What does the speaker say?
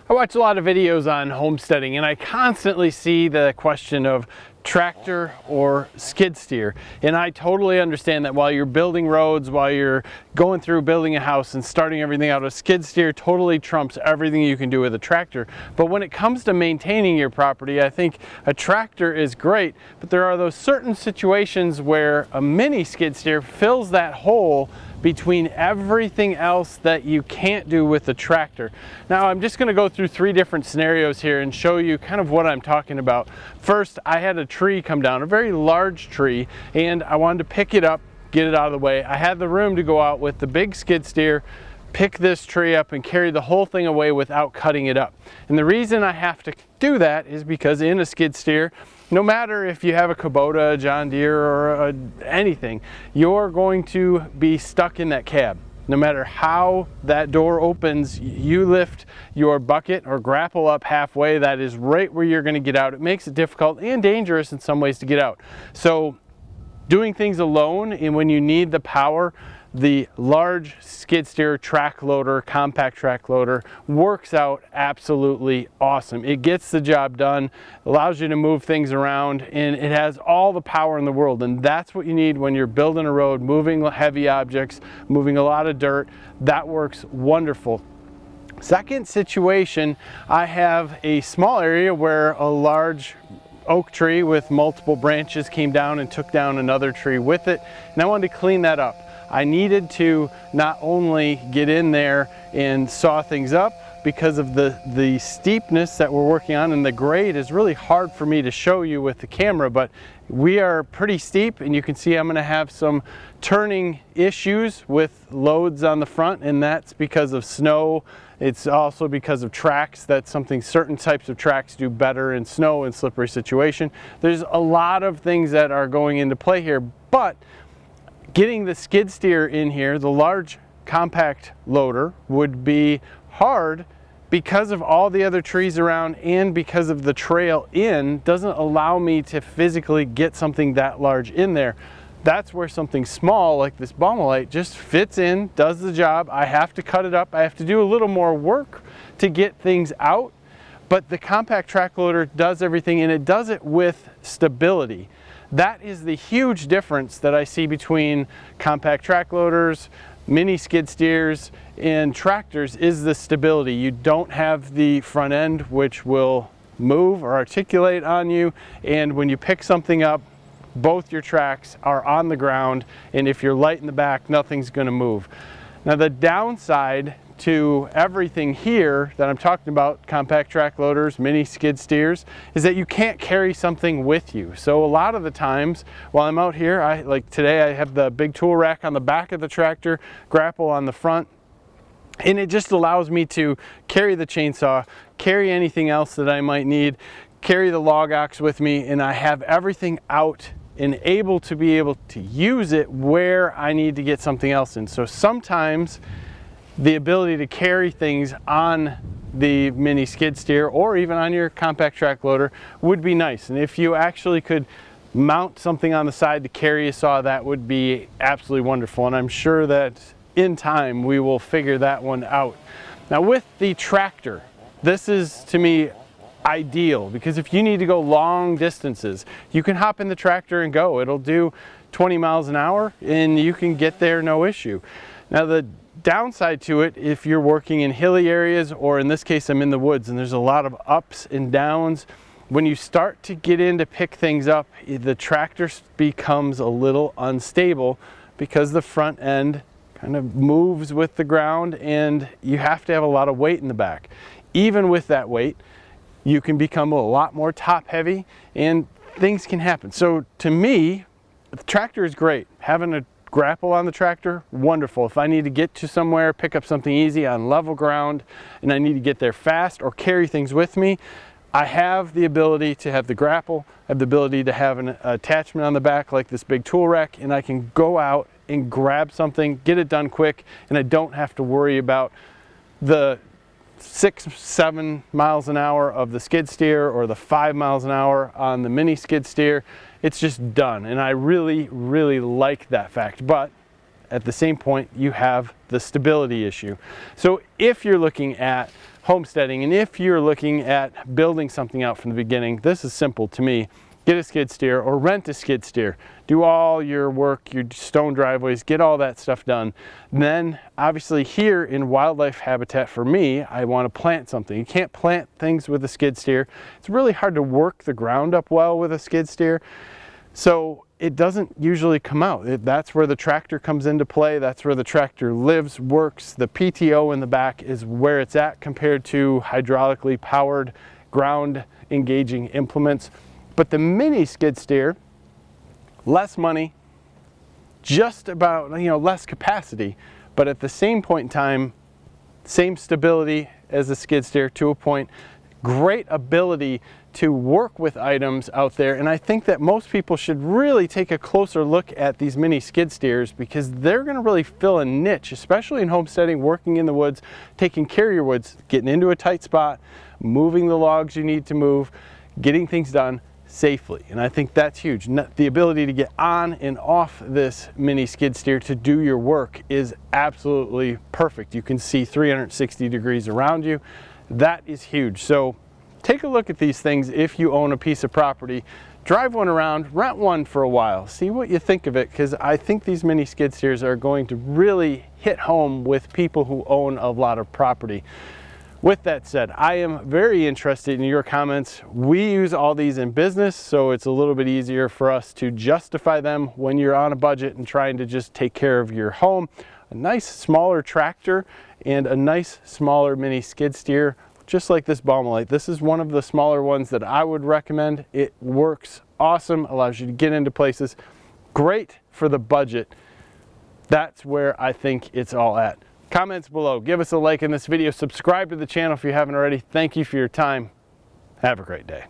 I watch a lot of videos on homesteading and I constantly see the question of tractor or skid steer. And I totally understand that while you're building roads, while you're going through building a house and starting everything out, a skid steer totally trumps everything you can do with a tractor. But when it comes to maintaining your property, I think a tractor is great, but there are those certain situations where a mini skid steer fills that hole between everything else that you can't do with the tractor. Now I'm just going to go through 3 different scenarios here and show you kind of what I'm talking about. First, I had a tree come down, a very large tree, and I wanted to pick it up, get it out of the way. I had the room to go out with the big skid steer, pick this tree up and carry the whole thing away without cutting it up. And the reason I have to do that is because in a skid steer, no matter if you have a Kubota, a John Deere, or anything, you're going to be stuck in that cab. No matter how that door opens, you lift your bucket or grapple up halfway, that is right where you're going to get out. It makes it difficult and dangerous in some ways to get out. So doing things alone, and when you need the power, the large skid steer track loader, compact track loader, works out absolutely awesome. It gets the job done, allows you to move things around, and it has all the power in the world. And that's what you need when you're building a road, moving heavy objects, moving a lot of dirt. That works wonderful. Second situation, I have a small area where a large oak tree with multiple branches came down and took down another tree with it, and I wanted to clean that up. I needed to not only get in there and saw things up because of the steepness that we're working on, and the grade is really hard for me to show you with the camera, but we are pretty steep, and you can see I'm going to have some turning issues with loads on the front, and that's because of snow. It's also because of tracks. That's something certain types of tracks do better in snow and slippery situation. There's a lot of things that are going into play here, but getting the skid steer in here, the large compact loader, would be hard because of all the other trees around and because of the trail in doesn't allow me to physically get something that large in there. That's where something small like this Baumolite just fits in, does the job. I have to cut it up. I have to do a little more work to get things out, but the compact track loader does everything, and it does it with stability. That is the huge difference that I see between compact track loaders, mini skid steers, and tractors, is the stability. You don't have the front end which will move or articulate on you, and when you pick something up, both your tracks are on the ground, and if you're light in the back, nothing's going to move. Now the downside to everything here that I'm talking about, compact track loaders, mini skid steers, is that you can't carry something with you. So a lot of the times while I'm out here, like today, I have the big tool rack on the back of the tractor, grapple on the front, and it just allows me to carry the chainsaw, carry anything else that I might need, carry the log ox with me, and I have everything out and able to use it where I need to get something else in. So sometimes the ability to carry things on the mini skid steer or even on your compact track loader would be nice. And if you actually could mount something on the side to carry a saw, that would be absolutely wonderful. And I'm sure that in time we will figure that one out. Now with the tractor, this is to me ideal, because if you need to go long distances, you can hop in the tractor and go. It'll do 20 miles an hour and you can get there no issue. Now the downside to it, if you're working in hilly areas, or in this case I'm in the woods and there's a lot of ups and downs, when you start to get in to pick things up, the tractor becomes a little unstable because the front end kind of moves with the ground and you have to have a lot of weight in the back. Even with that weight, you can become a lot more top heavy and things can happen. So to me, the tractor is great. Having a grapple on the tractor, wonderful. If I need to get to somewhere, pick up something easy on level ground, and I need to get there fast or carry things with me, I have the ability to have the grapple, I have the ability to have an attachment on the back like this big tool rack, and I can go out and grab something, get it done quick, and I don't have to worry about the 6-7 miles an hour of the skid steer or the 5 miles an hour on the mini skid steer. It's just done, and I really like that fact. But at the same point, you have the stability issue. So if you're looking at homesteading and if you're looking at building something out from the beginning, this is simple to me. Get a skid steer or rent a skid steer. Do all your work, your stone driveways, get all that stuff done. And then obviously here in wildlife habitat for me, I want to plant something. You can't plant things with a skid steer. It's really hard to work the ground up well with a skid steer. So it doesn't usually come out. That's where the tractor comes into play. That's where the tractor lives, works. The PTO in the back is where it's at compared to hydraulically powered ground engaging implements. But the mini skid steer, less money, just about, less capacity, but at the same point in time, same stability as the skid steer to a point, great ability to work with items out there. And I think that most people should really take a closer look at these mini skid steers because they're going to really fill a niche, especially in homesteading, working in the woods, taking care of your woods, getting into a tight spot, moving the logs you need to move, getting things done safely. And I think that's huge. The ability to get on and off this mini skid steer to do your work is absolutely perfect. You can see 360 degrees around you. That is huge. So take a look at these things if you own a piece of property. Drive one around, rent one for a while, see what you think of it, because I think these mini skid steers are going to really hit home with people who own a lot of property. With that said, I am very interested in your comments. We use all these in business, so it's a little bit easier for us to justify them when you're on a budget and trying to just take care of your home. A nice smaller tractor and a nice smaller mini skid steer, just like this Baumelite. This is one of the smaller ones that I would recommend. It works awesome, allows you to get into places. Great for the budget. That's where I think it's all at. Comments below, give us a like in this video, subscribe to the channel if you haven't already. Thank you for your time. Have a great day.